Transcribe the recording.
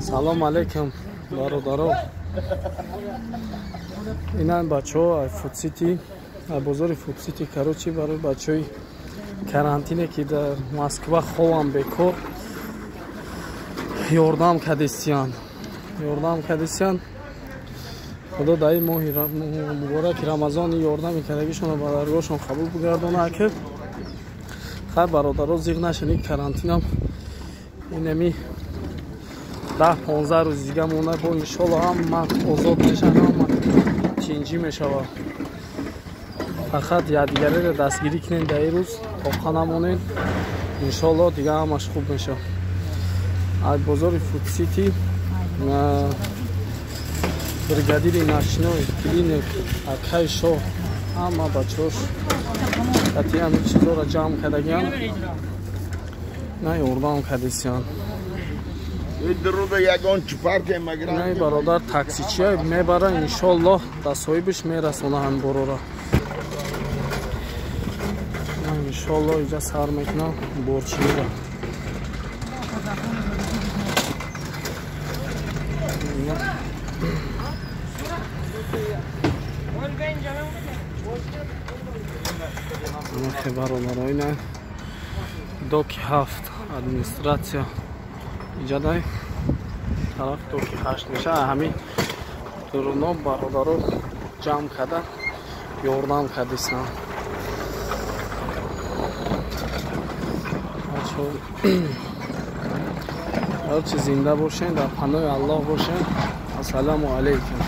Салом алейкум, бародаро. Инан бачаҳо фудсити, бозори фудсити Карочи барои бачаҳои карантине ки дар Москва хован бекор ёрдам кардистиянд. Худо дар ин моҳи мубораки Рамазони ёрдами кардагишонро ба даргоҳшон қабул бигардонад ки хай бародаро зиқ нашини карантинам инами 10-15 рӯз дига монда бо иншоалло ҳама озод мешавад, ҳама чинҷӣ мешавад. Фақат якдигареро дастгирӣ кунем дар ин рӯз, тоқа намонем, иншоалло дига ҳамаш хуб мешавад. аз бозори фудсити бригадири нашинои клиник акай шоҳ ҳама бачаҳош қати ҳамин чизҳоро ҷамъ кардагиянд, на ёрдам кардисиянд. Не бародар таксичия мебара, иншоалло да соҳибиш мерасонанд бороро. Иншоалло иҷа сар мекунам борчиро. Бародароина доки 7 администратсия иҷадай тараф доки 8 меша ҳамин дуруно бародаро ҷамъ карда ёрдам кардисам. ҳарчи зинда бошен, дар паноҳи Аллоҳ бошен. Ассалому алейкум.